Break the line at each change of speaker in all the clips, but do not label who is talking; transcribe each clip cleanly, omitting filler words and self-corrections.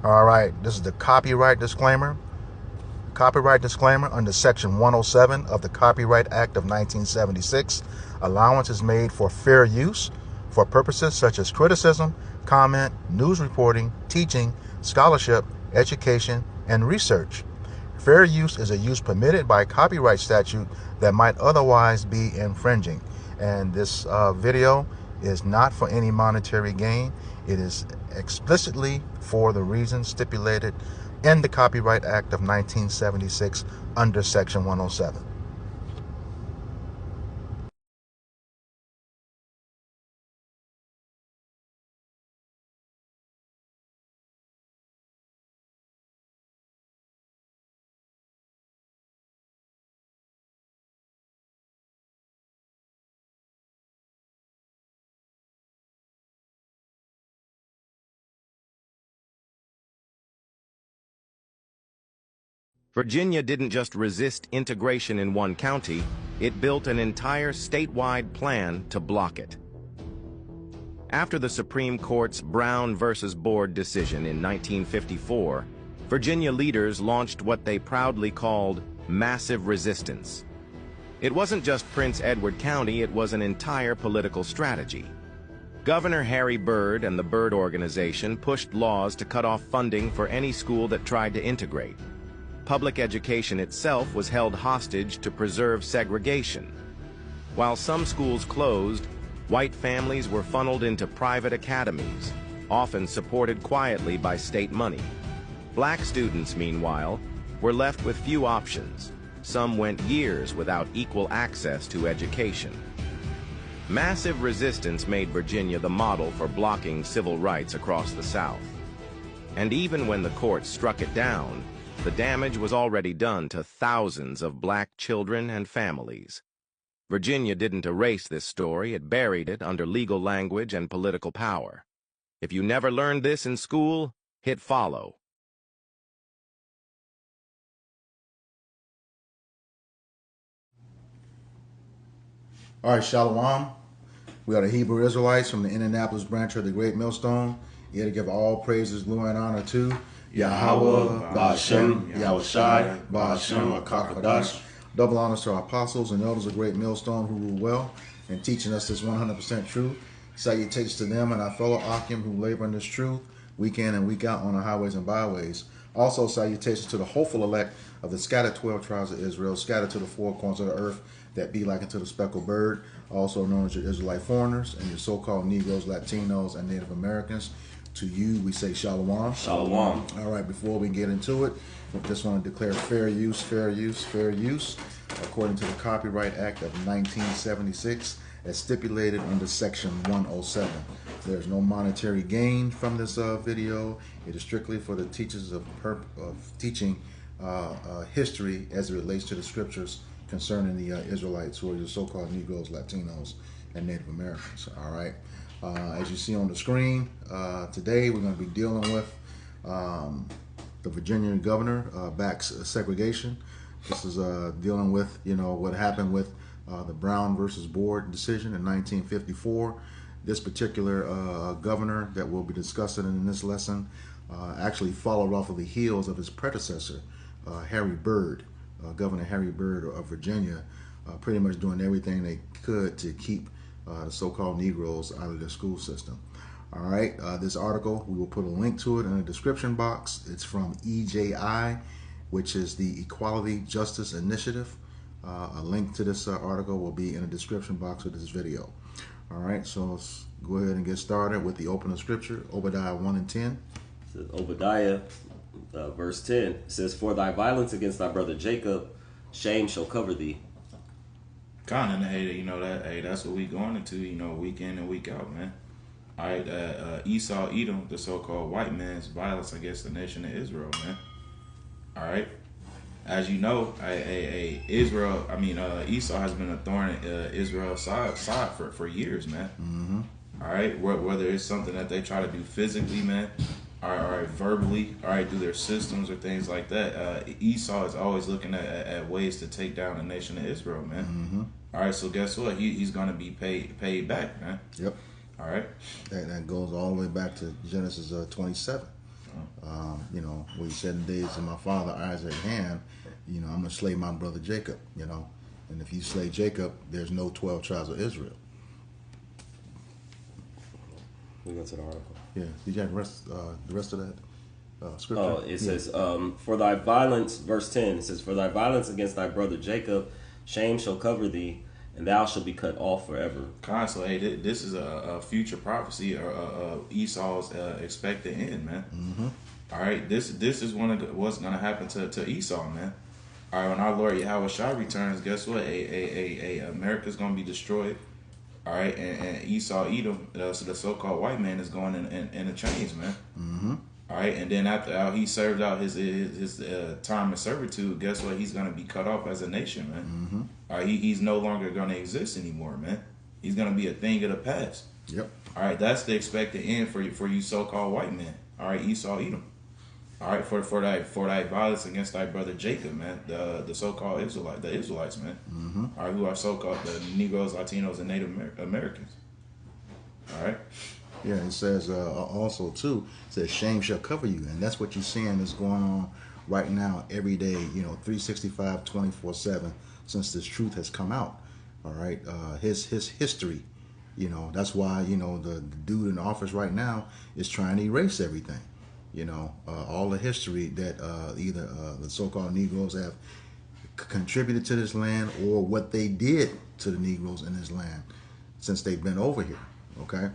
All right, this is the copyright disclaimer. Copyright disclaimer under Section 107 of the Copyright Act of 1976. Allowance is made for fair use for purposes such as criticism, comment, news reporting, teaching, scholarship, education, and research. Fair use is a use permitted by copyright statute that might otherwise be infringing. And this video is not for any monetary gain. It is explicitly for the reasons stipulated in the Copyright Act of 1976 under Section 107.
Virginia didn't just resist integration in one county, it built an entire statewide plan to block it. After the Supreme Court's Brown versus Board decision in 1954, Virginia leaders launched what they proudly called massive resistance. It wasn't just Prince Edward County, it was an entire political strategy. Governor Harry Byrd and the Byrd Organization pushed laws to cut off funding for any school that tried to integrate. Public education itself was held hostage to preserve segregation. While some schools closed, white families were funneled into private academies, often supported quietly by state money. Black students, meanwhile, were left with few options. Some went years without equal access to education. Massive resistance made Virginia the model for blocking civil rights across the South. And even when the courts struck it down, the damage was already done to thousands of black children and families. Virginia didn't erase this story, it buried it under legal language and political power. If you never learned this in school, hit follow.
All right, Shalom. We are the Hebrew Israelites from the Indianapolis branch of the Great Millstone. Here to give all praises, glory, and honor to Yahweh, Ba'ashem, Yahushai, Ba'ashem, Akakadash. Double honors to our apostles and elders of Great Millstone who rule well and teaching us this 100% truth. Salutations to them and our fellow Akim who labor in this truth week in and week out on the highways and byways. Also, salutations to the hopeful elect of the scattered 12 tribes of Israel, scattered to the four corners of the earth that be like unto the speckled bird, also known as your Israelite foreigners and your so-called Negroes, Latinos, and Native Americans. To you, we say shalom.
Shalom.
All right, before we get into it, we just want to declare fair use, fair use, fair use, according to the Copyright Act of 1976, as stipulated under Section 107. There's no monetary gain from this video. It is strictly for the teachers of teaching history as it relates to the scriptures concerning the Israelites, who are the so-called Negroes, Latinos, and Native Americans. All right. As you see on the screen, today we're going to be dealing with the Virginia governor backs segregation. This is dealing with, what happened with the Brown versus Board decision in 1954. This particular governor that we'll be discussing in this lesson actually followed off of the heels of his predecessor, Harry Byrd, Governor Harry Byrd of Virginia, pretty much doing everything they could to keep the so-called Negroes out of their school system. All right, this article, we will put a link to it in the description box. It's from EJI, which is the Equality Justice Initiative. A link to this article will be in the description box of this video. All right, so let's go ahead and get started with the opening scripture, Obadiah 1 and 10.
It says, Obadiah, verse 10, it says, "For thy violence against thy brother Jacob, shame shall cover thee."
Kind of, hey, that's what we going into, week in and week out, man. All right, Esau, Edom, the so-called white man's violence against the nation of Israel, man. All right, as you know, Esau has been a thorn in Israel's side for years, man.
Mm-hmm.
All right, whether it's something that they try to do physically, man, all right, verbally, all right, through their systems or things like that. Esau is always looking at ways to take down the nation of Israel, man.
Mm-hmm.
All right, so guess what? He's going to be paid back, man.
Yep.
All right.
That goes all the way back to Genesis 27. You know, where he said, in the days of my father Isaac's hand, you know, I'm going to slay my brother Jacob, you know. And if you slay Jacob, there's no 12 tribes of Israel.
We go to the article.
Yeah. Did you have the rest of that scripture?
Oh, it says, for thy violence, verse 10, it says, for thy violence against thy brother Jacob, shame shall cover thee, and thou shalt be cut off forever.
Constantly, hey, this is a future prophecy or Esau's expected end, man.
Mm-hmm.
All right, this is what's going to happen to Esau, man. All right, when our Lord Yahweh Shah returns, guess what? America's going to be destroyed. All right, and Esau, Edom, so the so-called white man, is going in the chains, man.
Mm-hmm.
All right, and then after he served out his time of servitude, guess what? He's going to be cut off as a nation, man.
Mm-hmm.
All right, he's no longer going to exist anymore, man. He's going to be a thing of the past.
Yep.
All right, that's the expected end for you so-called white men. All right, Esau, Edom. All right, for thy violence against thy brother Jacob, man, the so-called Israelites, man.
Mm-hmm.
All right, who are so-called the Negroes, Latinos, and Native Americans. All right.
Yeah, it says also too, it says shame shall cover you, and that's what you're seeing is going on right now every day, you know, 365, 24/7 since this truth has come out. All right, his history, you know, that's why, you know, the dude in office right now is trying to erase everything. You know, all the history that either the so-called Negroes have contributed to this land or what they did to the Negroes in this land since they've been over here. Okay,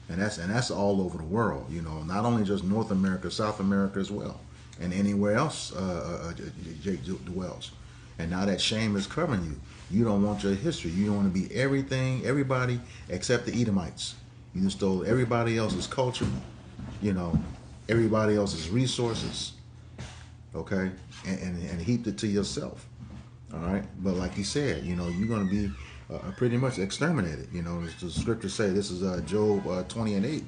and that's all over the world. You know, not only just North America, South America as well, and anywhere else Jake dwells. And now that shame is covering you. You don't want your history. You don't want to be everybody except the Edomites. You stole everybody else's culture. You know, everybody else's resources, okay, and heaped it to yourself, all right. But like he said, you know, you're going to be pretty much exterminated. You know, the scriptures say, this is Job 20:8,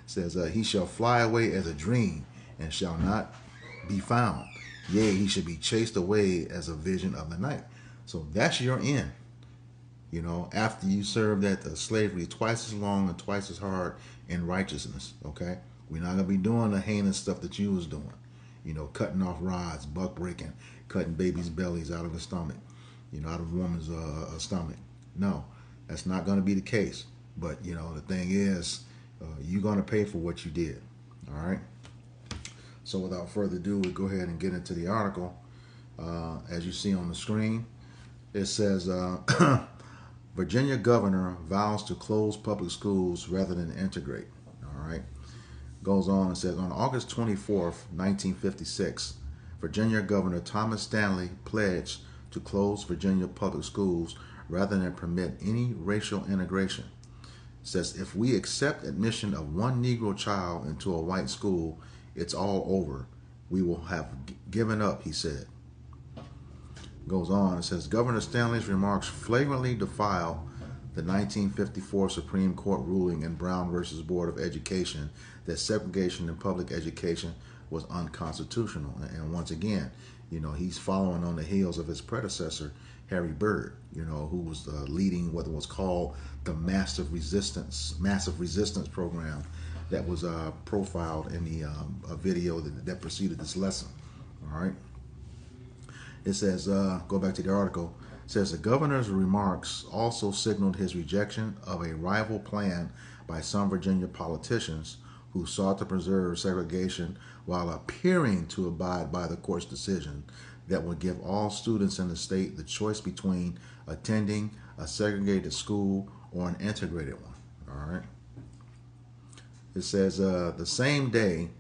says, he shall fly away as a dream and shall not be found. Yea, he should be chased away as a vision of the night. So that's your end. You know, after you serve that slavery twice as long and twice as hard in righteousness, okay. We're not going to be doing the heinous stuff that you was doing. You know, cutting off rods, buck breaking, cutting babies' bellies out of the stomach, you know, out of a woman's stomach. No, that's not going to be the case. But, you know, the thing is, you're going to pay for what you did. All right? So without further ado, we go ahead and get into the article. As you see on the screen, it says, Virginia governor vows to close public schools rather than integrate. All right? Goes on and says, on August 24th, 1956, Virginia Governor Thomas Stanley pledged to close Virginia public schools rather than permit any racial integration. It says, if we accept admission of one Negro child into a white school, it's all over. We will have given up, he said. Goes on and says, Governor Stanley's remarks flagrantly defile the 1954 Supreme Court ruling in Brown versus Board of Education that segregation in public education was unconstitutional. And once again, you know, he's following on the heels of his predecessor, Harry Byrd, you know, who was leading what was called the massive resistance program that was profiled in the video that preceded this lesson. All right. It says, go back to the article. It says the governor's remarks also signaled his rejection of a rival plan by some Virginia politicians who sought to preserve segregation while appearing to abide by the court's decision that would give all students in the state the choice between attending a segregated school or an integrated one. All right. It says the same day,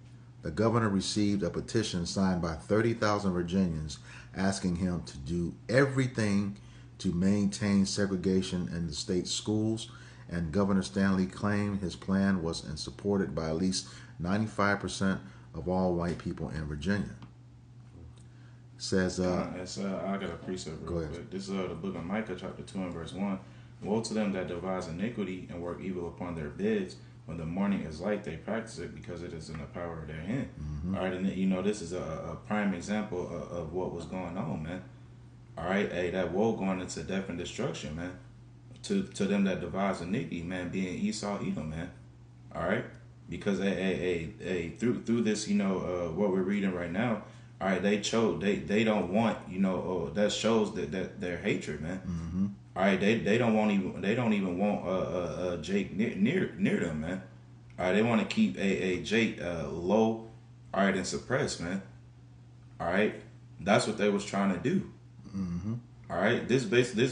the governor received a petition signed by 30,000 Virginians asking him to do everything to maintain segregation in the state's schools, and Governor Stanley claimed his plan was supported by at least 95% of all white people in Virginia. It says,
I got a precept real quick. This is the book of Micah, chapter 2 and verse 1. Woe to them that devise iniquity and work evil upon their beds. When the morning is light, they practice it because it is in the power of their hand. Mm-hmm. All right, and you know, this is a prime example of what was going on, man. All right, hey, that woe going into death and destruction, man. To them that devise iniquity, man, being Esau, Edom, man. All right, because through this, what we're reading right now, all right, they don't want, that shows that their hatred, man.
Mm-hmm.
All right, they don't even want Jake near them, man. All right, they want to keep Jake low, all right, and suppressed, man. All right, that's what they was trying to do.
Mm-hmm.
All right, this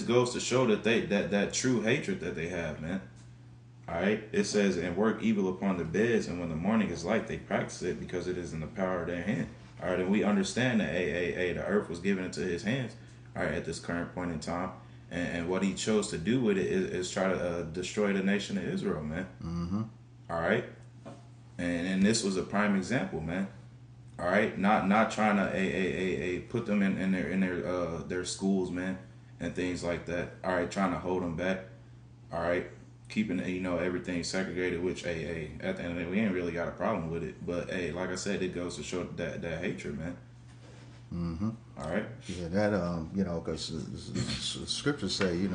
goes to show that that true hatred that they have, man. All right, it says, and work evil upon their beds, and when the morning is light, they practice it because it is in the power of their hand. All right, and we understand that the earth was given into his hands. All right, at this current point in time, and what he chose to do with it is try to destroy the nation of Israel, man.
Mm-hmm.
All right, and this was a prime example, man. All right, not trying to put them in their schools, man, and things like that. All right, trying to hold them back. All right, keeping everything segregated. Which at the end of the day, we ain't really got a problem with it. But like I said, it goes to show that hatred, man.
Mm-hmm.
All right.
Yeah, that because the scriptures say,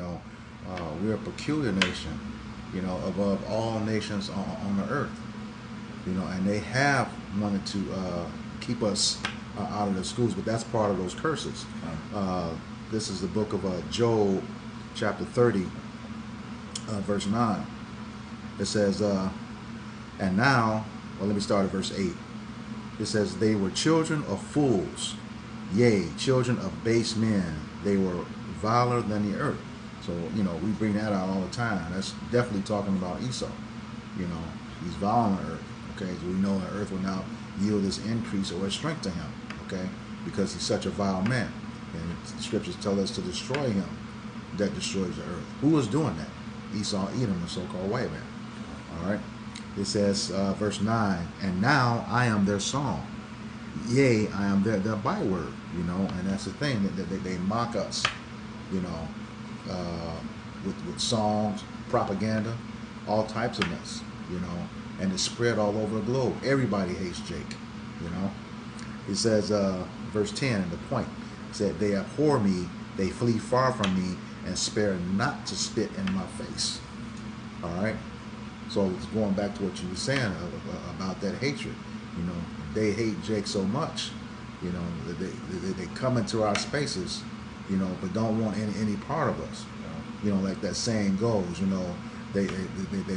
we're a peculiar nation, above all nations on the earth, and they have wanted to keep us out of the schools, but that's part of those curses. This is the book of Job, chapter 30, verse 9. It says, and now, let me start at verse 8. It says, they were children of fools, yea, children of base men. They were viler than the earth. So, we bring that out all the time. That's definitely talking about Esau. He's vile on the earth. Okay, so we know the earth will now yield this increase or strength to him. Okay, because he's such a vile man. And the scriptures tell us to destroy him that destroys the earth. Who was doing that? Esau, Edom, the so-called white man. All right. It says, verse 9, and now I am their song. Yea, I am their byword, and that's the thing, that they mock us, with songs, propaganda, all types of mess, and it's spread all over the globe. Everybody hates Jake, It says, verse 10, the point, said, they abhor me, they flee far from me, and spare not to spit in my face. All right? So it's going back to what you were saying about that hatred. They hate Jake so much, that they come into our spaces, but don't want any part of us. Like that saying goes, they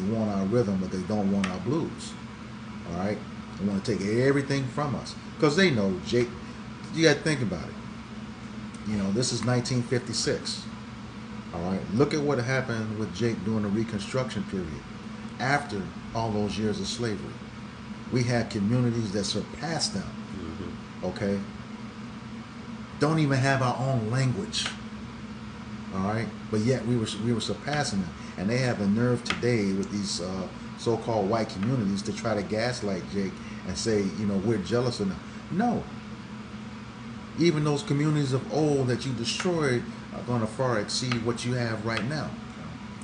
want our rhythm, but they don't want our blues. All right? They want to take everything from us. Because they know Jake, you got to think about it. This is 1956. All right? Look at what happened with Jake during the Reconstruction period. After all those years of slavery, we had communities that surpassed them. Mm-hmm. Okay, don't even have our own language. All right, but yet we were surpassing them, and they have the nerve today with these so-called white communities to try to gaslight Jake and say, we're jealous of them. No, even those communities of old that you destroyed are going to far exceed what you have right now.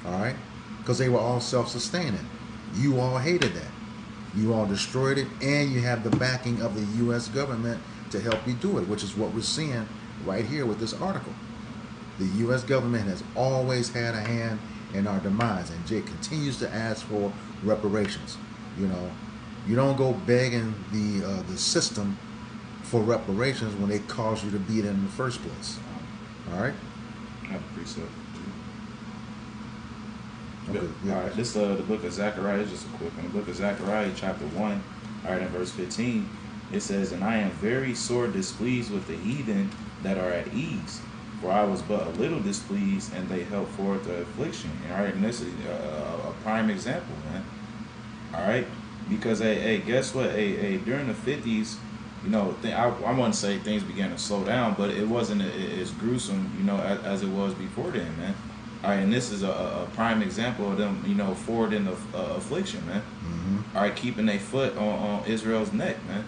All right. Because they were all self-sustaining. You all hated that. You all destroyed it, and you have the backing of the U.S. government to help you do it, which is what we're seeing right here with this article. The U.S. government has always had a hand in our demise, and Jake continues to ask for reparations. You don't go begging the system for reparations when they caused you to be there in the first place. All right?
I appreciate it.
Okay, yeah.
All right, this the book of Zechariah. It's just a quick one. The book of Zechariah, chapter 1, all right, in verse 15, it says, and I am very sore displeased with the heathen that are at ease, for I was but a little displeased, and they held forth the affliction. All right, and this is a prime example, man. All right, because guess what? During the 50s, I wouldn't say things began to slow down, but it wasn't as gruesome, as it was before then, man. All right, and this is a prime example of them, forward in the affliction, man. Mm-hmm. All right, keeping their foot on Israel's neck, man.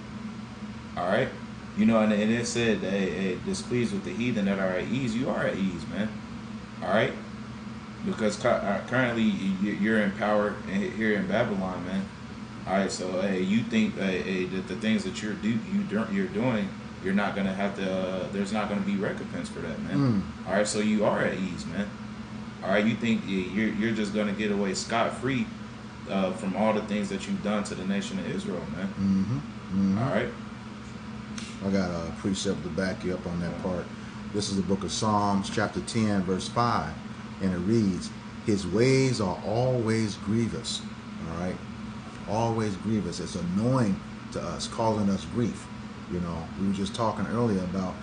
All right, and it said, displeased with the heathen that are at ease. You are at ease, man. All right, because currently you're in power here in Babylon, man. All right, so you think that the things that you're doing, you're not gonna have to. There's not gonna be recompense for that, man. All right, so you are at ease, man. All right, you think you're just gonna get away scot-free, from all the things that you've done to the nation of Israel, man. All right.
I got a precept to back you up on that part. This is the book of Psalms, chapter 10, verse 5, and it reads, "His ways are always grievous." All right, always grievous. It's annoying to us, causing us grief. You know, we were just talking earlier about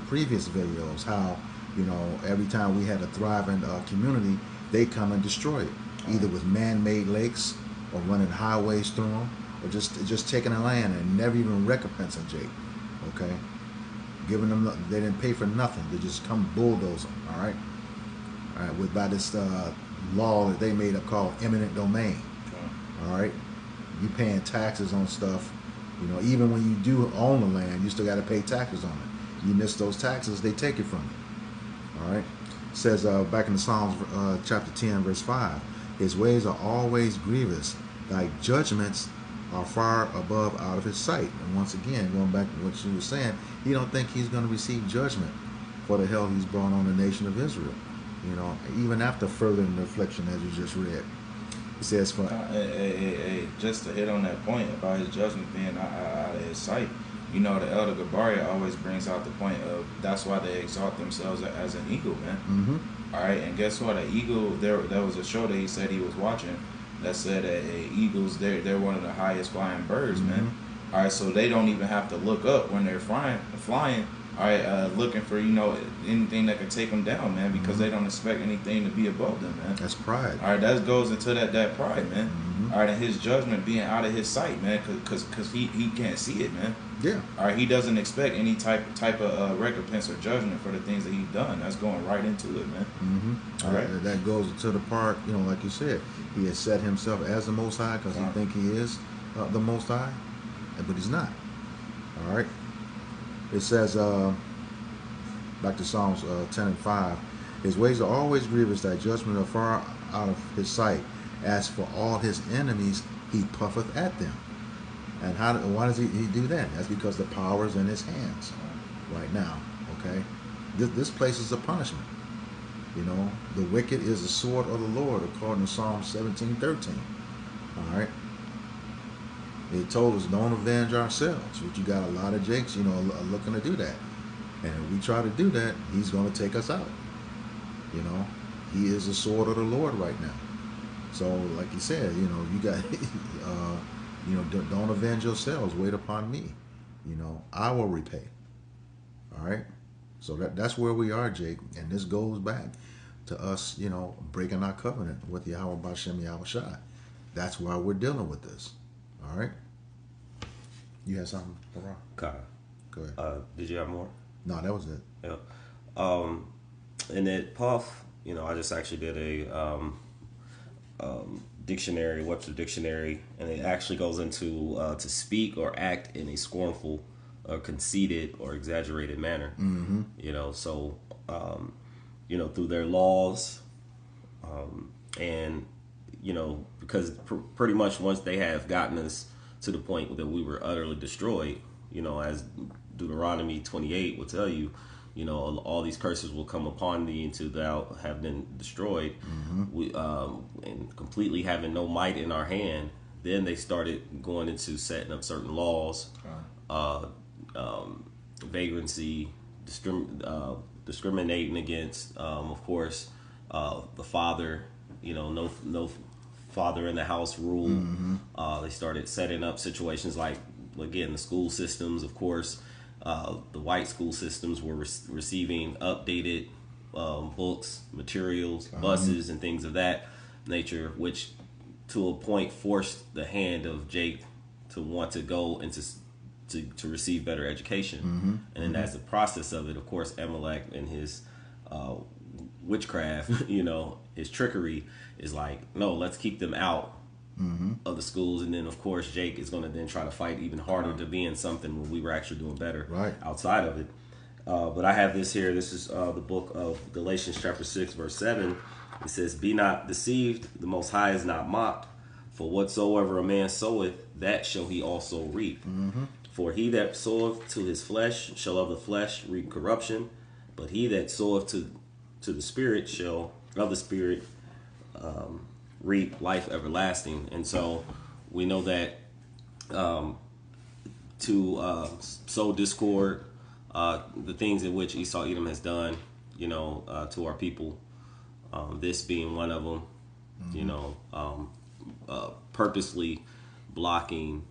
previous videos, how, you know, every time we had a thriving community, they come and destroy it, either with man-made lakes or running highways through them, or just taking the land and never even recompensing Jake. Okay, giving them, they didn't pay for nothing. They just come bulldoze them. All right, with by this law that they made up called eminent domain. All right, you paying taxes on stuff. You know, even when you do own the land, you still got to pay taxes on it. You miss those taxes, they take it from you. All right, it says back in the Psalms, chapter 10, verse 5, "His ways are always grievous; thy judgments are far above out of his sight." And once again, going back to what you were saying, he don't think he's going to receive judgment for the hell he's brought on the nation of Israel. You know, even after further reflection, as you just read. He says, "For
just to hit on that point about his judgment being out of his sight, you know, the Elder Gabaria always brings out the point of that's why they exalt themselves as an eagle, man. All right, and guess what? An eagle. There was a show that he said he was watching that said that eagles they're one of the highest flying birds, man. All right, so they don't even have to look up when they're flying. All right, looking for, you know, anything that could take them down, man, because they don't expect anything to be above them, man.
That's pride.
All right, that goes into that pride, man. All right, and his judgment being out of his sight, man, because he can't see it, man.
Yeah.
All right, he doesn't expect any type of recompense or judgment for the things that he's done. That's going right into it, man. All right,
that goes to the part, you know, like you said, he has set himself as the Most High because he think he is the Most High, but he's not. All right. It says, back to Psalms 10 and 5, "His ways are always grievous, thy judgment are far out of his sight. As for all his enemies, he puffeth at them." And why does he do that? That's because the power is in his hands right now. Okay, this place is a punishment. You know, the wicked is the sword of the Lord, according to Psalm 17:13. All right. They told us don't avenge ourselves, but you got a lot of Jakes, you know, looking to do that. And if we try to do that, he's going to take us out. You know, he is the sword of the Lord right now. So, like you said, you know, you got, you know, don't avenge yourselves. Wait upon me. You know, I will repay. All right. So that's where we are, Jake. And this goes back to us, you know, breaking our covenant with Yahweh Bashem Yahushua. That's why we're dealing with this. All right. You had something, Ron?
Okay.
Go ahead.
Did you have more?
No, that was it.
Yeah. And that Puff, you know, I just actually did a dictionary, Webster dictionary, and it actually goes into to speak or act in a scornful, or conceited, or exaggerated manner. You know, so you know, through their laws, and you know, because pretty much once they have gotten us to the point that we were utterly destroyed, you know, as Deuteronomy 28 will tell you, you know, all these curses will come upon thee until thou have been destroyed. We and completely having no might in our hand. Then they started going into setting up certain laws, vagrancy, discriminating against, of course, the father. You know, no father in the house rule. They started setting up situations like, again, the school systems, of course. The white school systems were receiving updated books, materials, buses, and things of that nature, which to a point forced the hand of Jake to want to go into to receive better education. And then as a process of it, of course, Amalek and his witchcraft, you know, his trickery is like, no, let's keep them out of the schools. And then, of course, Jake is going to then try to fight even harder to be in something where we were actually doing better outside of it. But I have this here. This is the book of Galatians chapter 6, verse 7. It says, "Be not deceived, the Most High is not mocked. For whatsoever a man soweth, that shall he also reap. For he that soweth to his flesh shall of the flesh reap corruption, but he that soweth to the Spirit shall of the Spirit reap life everlasting. And so we know that to sow discord, the things in which Esau Edom has done, to our people, this being one of them, purposely blocking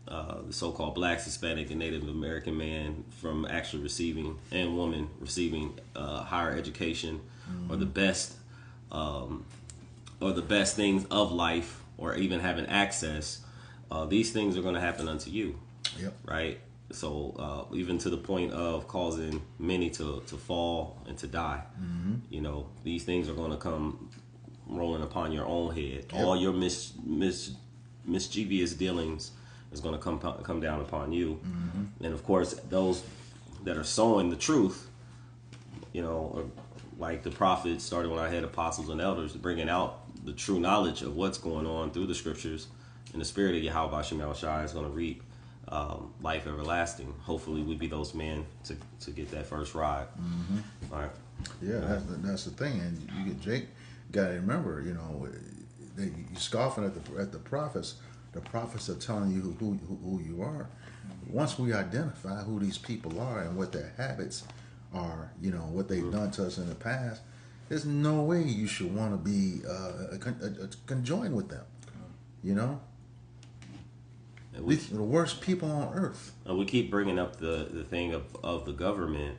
the so-called Blacks, Hispanic, and Native American man from actually receiving, and woman receiving higher education or the best things of life, or even having access. These things are going to happen unto you.
Yep.
Right. So even to the point of causing many to fall and to die. These things are going to come rolling upon your own head.
Yep.
All your mischievous dealings is going to come down upon you. And of course, those that are sowing the truth, like the prophets started when I had apostles and elders, bringing out the true knowledge of what's going on through the scriptures, and the spirit of Yahweh Shemel Shai is going to reap life everlasting. Hopefully we be those men to get that first ride. All right.
Yeah, that's the thing. And you get Jake, got to remember, you scoffing at the prophets. The prophets are telling you who you are. Once we identify who these people are and what their habits are, what they've done to us in the past, there's no way you should want to be conjoined with them. The worst people on earth.
And we keep bringing up the thing of the government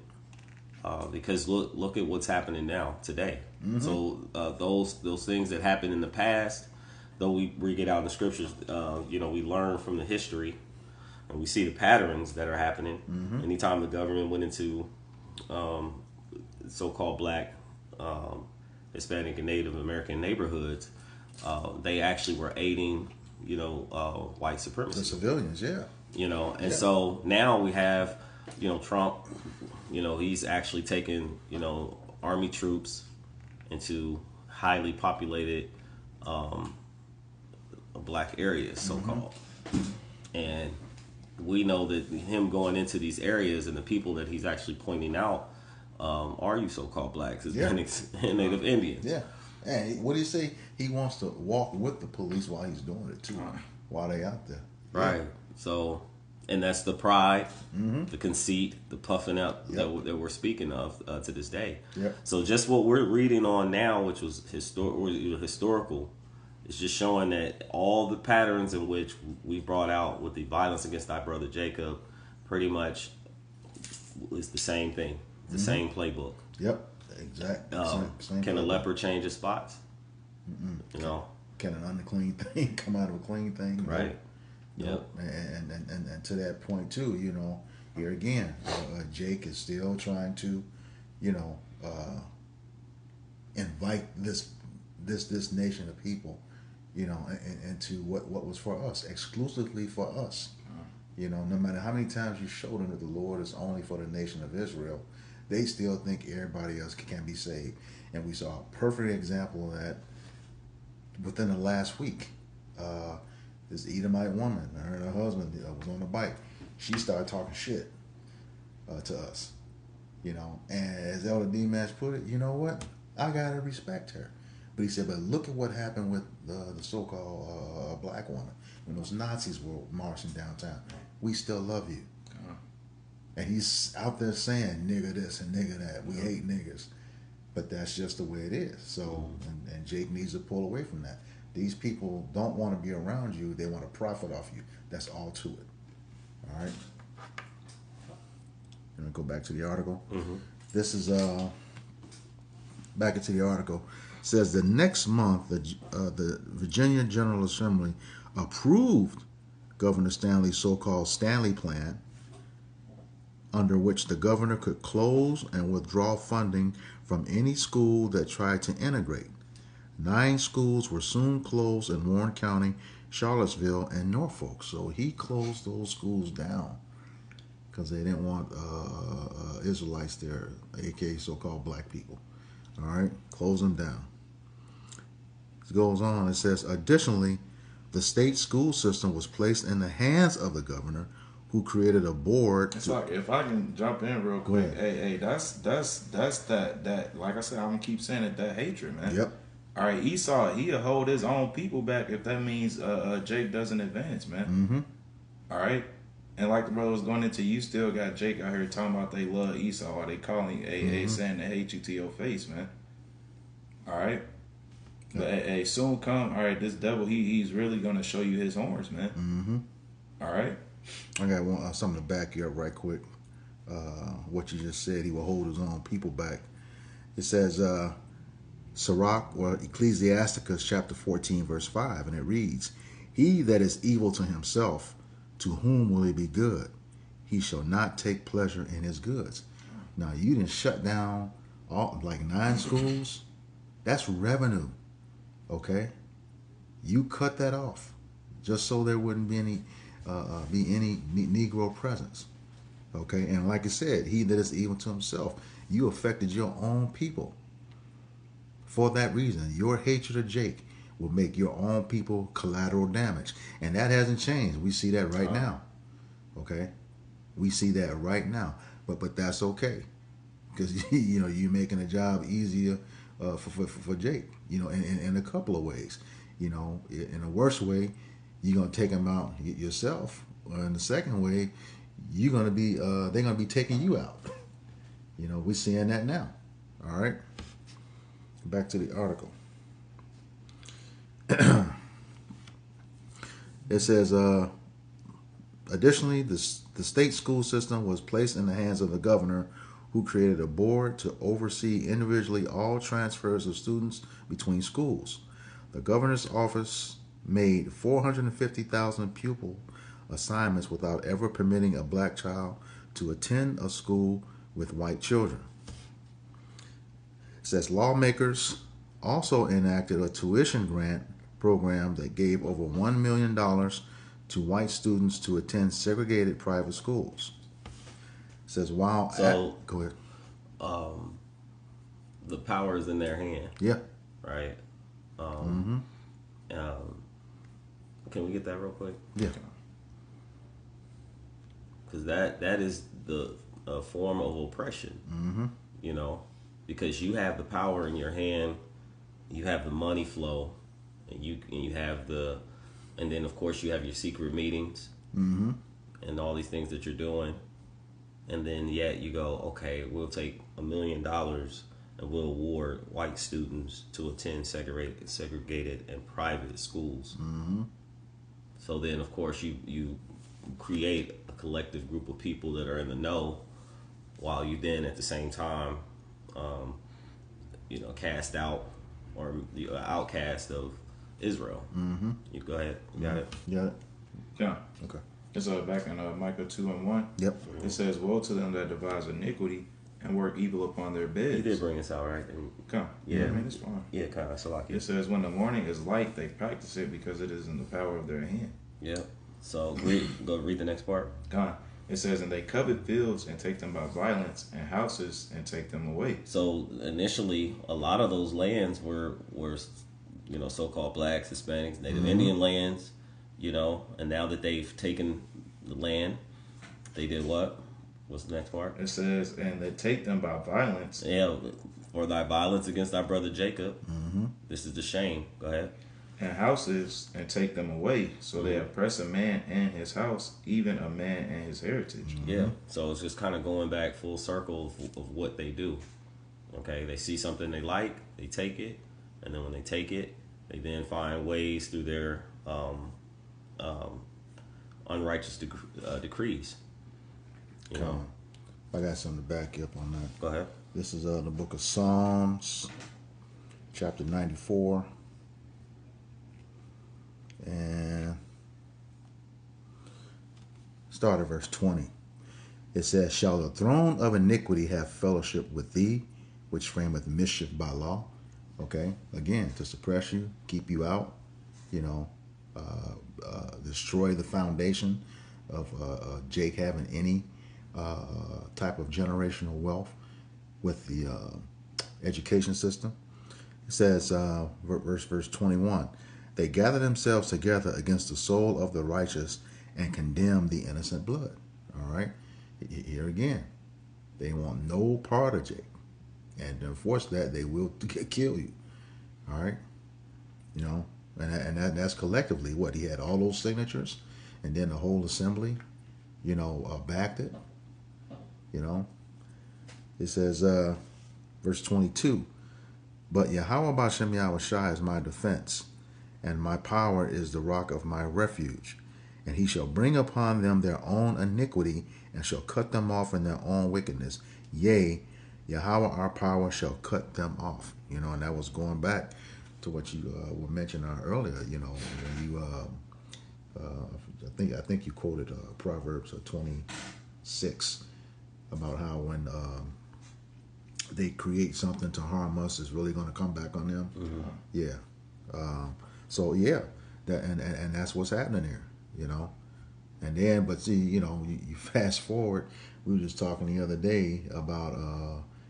because look at what's happening now today. So those things that happened in the past, though we get out in the scriptures, we learn from the history, and we see the patterns that are happening. Anytime the government went into so-called Black, Hispanic, and Native American neighborhoods, they actually were aiding, white supremacy.
The civilians, yeah.
So now we have, Trump, he's actually taken, army troops into highly populated Black areas, so-called. And we know that him going into these areas and the people that he's actually pointing out are you so-called Blacks, Hispanics, and Native Indians.
Yeah. And what do you say? He wants to walk with the police while he's doing it too, while they out there.
Right. So, and that's the pride, the conceit, the puffing up that we're speaking of to this day.
Yep.
So just what we're reading on now, which was historical, is just showing that all the patterns in which we brought out with the violence against thy brother Jacob pretty much is the same thing, the same playbook.
Yep. Exactly. Same
can a leper change his spots?
Can an unclean thing come out of a clean thing?
Right.
Yep. And to that point too, here again, Jake is still trying to, invite this nation of people, into what was for us, exclusively for us. No matter how many times you show them that the Lord is only for the nation of Israel, they still think everybody else can be saved. And we saw a perfect example of that within the last week. This Edomite woman, her and her husband was on a bike. She started talking shit to us. And as Elder D-Match put it, you know what? I gotta respect her. But he said, but look at what happened with the so-called black woman. When those Nazis were marching downtown. We still love you. And he's out there saying, nigger this and nigger that. We hate niggers. But that's just the way it is. So, and Jake needs to pull away from that. These people don't want to be around you. They want to profit off you. That's all to it. All right? I'm going to go back to the article. This is, back into the article. It says the next month, the Virginia General Assembly approved Governor Stanley's so-called Stanley Plan, under which the governor could close and withdraw funding from any school that tried to integrate. 9 schools were soon closed in Warren County, Charlottesville, and Norfolk. So he closed those schools down because they didn't want Israelites there, aka so-called black people. All right, close them down. It goes on, it says, additionally, the state school system was placed in the hands of the governor, who created a board.
It's like, if I can jump in real quick, hey, that's that like I said, I'm gonna keep saying it, that hatred, man.
Yep.
All right, Esau, he'll hold his own people back if that means Jake doesn't advance, man. All right. And like the brother was going into, you still got Jake out here talking about they love Esau, or they calling saying they hate you to your face, man. All right. But hey, soon come. All right, this devil, he's really gonna show you his horns, man. All right.
I got something to back you up right quick. What you just said, he will hold his own people back. It says, Sirach, or Ecclesiasticus chapter 14, verse 5, and it reads, "He that is evil to himself, to whom will he be good? He shall not take pleasure in his goods." Now, you didn't shut down all like 9 schools. That's revenue, okay? You cut that off just so there wouldn't be any Negro presence, okay? And like I said, he that is evil to himself, you affected your own people. For that reason, your hatred of Jake will make your own people collateral damage. And that hasn't changed. We see that right now. Okay? We see that right now. But that's okay. Because, you're making the job easier for Jake, in a couple of ways. In a worse way, you're going to take him out yourself. Or in the second way, they're going to be taking you out. We're seeing that now. All right? Back to the article. It says, additionally, the state school system was placed in the hands of the governor, who created a board to oversee individually all transfers of students between schools. The governor's office made 450,000 pupil assignments without ever permitting a black child to attend a school with white children. It says lawmakers also enacted a tuition grant program that gave over $1 million to white students to attend segregated private schools. It says go ahead.
The power is in their hand.
Yeah.
Right. Can we get that real quick?
Yeah.
Because that is the form of oppression. Because you have the power in your hand, you have the money flow, and you have and then of course you have your secret meetings and all these things that you're doing, and then yet you go, okay, we'll take $1 million and we'll award white students to attend segregated and private schools. So then of course you create a collective group of people that are in the know, while you then at the same time cast out, or the outcast of Israel. You go ahead. You got it?
Got it?
Yeah.
Okay.
It's back in Micah 2:1.
Yep.
It says, "Woe to them that devise iniquity and work evil upon their beds."
You did bring us out, right?
Come.
Yeah.
I mean, it's fine.
Yeah, kind of. So like
It says, "When the morning is light, they practice it because it is in the power of their hand."
Yeah. So go read the next part.
God. It says, "And they covet fields and take them by violence, and houses and take them away."
So initially, a lot of those lands were so-called blacks, Hispanics, Native Indian lands, and now that they've taken the land, they did what? What's the next part?
It says, "And they take them by violence."
Yeah, for thy violence against thy brother Jacob. This is the shame. Go ahead.
"And houses and take them away. So they oppress a man and his house, even a man and his heritage."
Yeah. So it's just kind of going back full circle of what they do. Okay, they see something they like, they take it, and then when they take it, they then find ways through their unrighteous decrees.
I got something to back you up on that.
Go ahead.
This is the book of Psalms, chapter 94. And start at verse 20. It says, "Shall the throne of iniquity have fellowship with thee, which frameth mischief by law?" Okay, again, to suppress you, keep you out, destroy the foundation of Jake having any type of generational wealth with the education system. It says, verse 21, "They gather themselves together against the soul of the righteous and condemn the innocent blood." All right, here again, they want no part of Jake, and to enforce that, they will kill you. All right, you know, that's collectively what he had all those signatures, and then the whole assembly, you know, backed it. You know, it says, verse 22, but Yahweh Bashem Yahushai is my defense, and my power is the rock of my refuge. And he shall bring upon them their own iniquity, and shall cut them off in their own wickedness. Yea, Yahweh our power shall cut them off. You know, and that was going back to what you were mentioning earlier. You know, when you, I think you quoted Proverbs 26 about how when they create something to harm us, it's really going to come back on them. Yeah. So yeah, and that's what's happening here. You know, and then, but see, you know, you fast forward. We were just talking the other day about,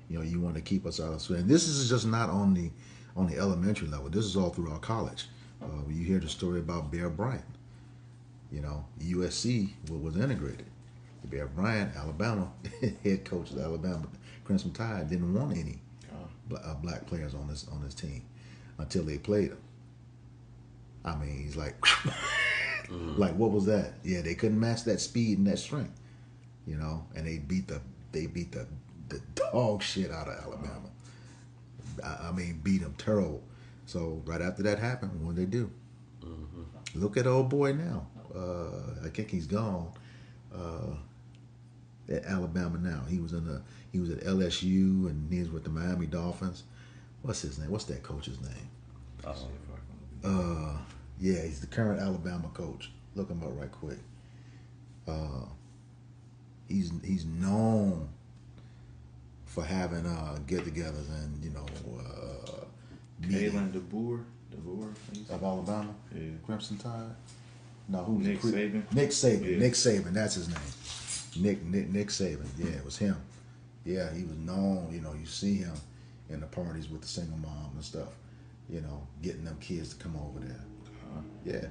you know, you want to keep us out of school. And this is just not on the elementary level. This is all throughout college. You hear the story about Bear Bryant. You know, USC was integrated. Bear Bryant, Alabama, head coach of the Alabama Crimson Tide, didn't want any black players on this team until they played him. I mean, he's like, like, what was that? Yeah, they couldn't match that speed and that strength, you know, and they beat the dog shit out of Alabama. I mean, beat them terrible. So right after that happened, what did they do? Look at old boy now. I think he's gone. At Alabama now. He was at LSU, and he's with the Miami Dolphins. What's his name? What's that coach's name? Yeah, he's the current Alabama coach. Look him up right quick. He's known for having get-togethers and, you know,
Kalen DeBoer
of Alabama.
Yeah.
Crimson Tide. No, who's
Nick Saban?
Nick Saban.
Yeah.
Nick Saban. That's his name. Nick Saban. Yeah, it was him. Yeah, he was known. You know, you see him in the parties with the single mom and stuff. You know, getting them kids to come over there. Yeah,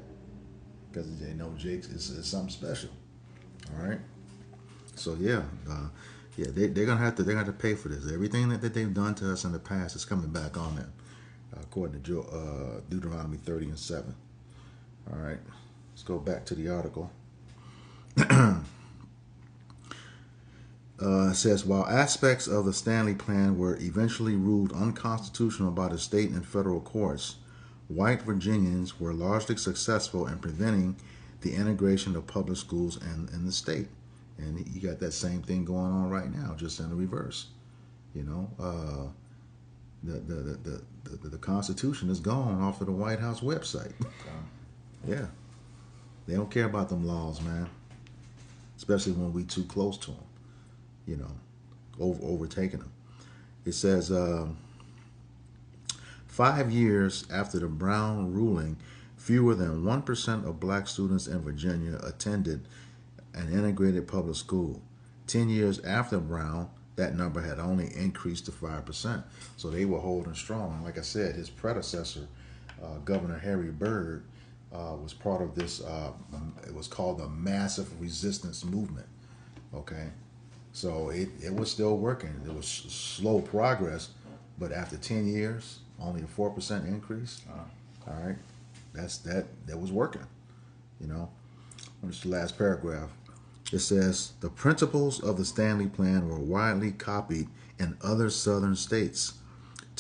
because they know Jake's is something special. All right. So yeah, they're gonna have to pay for this. Everything that they've done to us in the past is coming back on them, according to Deuteronomy 30:7. All right. Let's go back to the article. It says, while aspects of the Stanley Plan were eventually ruled unconstitutional by the state and federal courts, white Virginians were largely successful in preventing the integration of public schools in the state. And you got that same thing going on right now, just in the reverse. You know, the Constitution is gone off of the White House website. Yeah. They don't care about them laws, man. Especially when we too close to them. You know, overtaking them. It says, 5 years after the Brown ruling, fewer than 1% of black students in Virginia attended an integrated public school. 10 years after Brown, that number had only increased to 5%. So they were holding strong. Like I said, his predecessor, Governor Harry Byrd, was part of this, it was called the Massive Resistance Movement. Okay? So it was still working. It was slow progress, but after 10 years, only a 4% increase. All right, that was working. You know, this is the last paragraph. It says the principles of the Stanley Plan were widely copied in other southern states.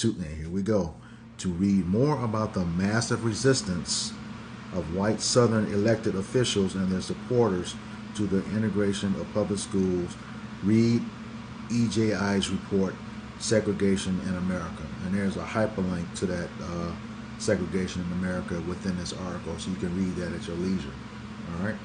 And here we go. To read more about the massive resistance of white southern elected officials and their supporters to the integration of public schools, read EJI's report, Segregation in America. And there's a hyperlink to that Segregation in America within this article, so you can read that at your leisure. All right?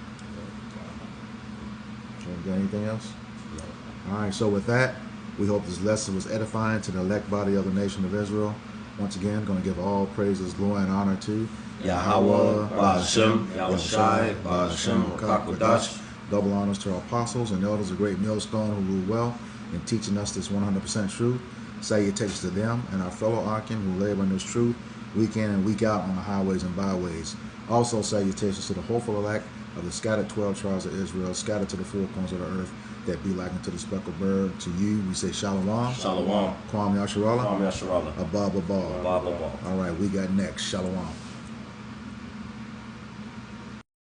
Got anything else?
No.
All right, so with that, we hope this lesson was edifying to the elect body of the nation of Israel. Once again, going to give all praises, glory, and honor to
Yahweh, Ba'ashem, Yahushai, Ba'ashem, Kakwadash.
Double honors to our apostles and elders of Great Millstone who rule well in teaching us this 100% truth. Salutations to them and our fellow Akim who labor in this truth week in and week out on the highways and byways Also salutations to the hopeful elect of the scattered 12 tribes of Israel, scattered to the four corners of the earth, that be like unto the speckled bird. To you we say Shalom.
Shalom.
Kwam Yasharallah.
Kwame Asharala.
Abba Babal.
Blah, blah, blah.
All right, we got next. Shalom.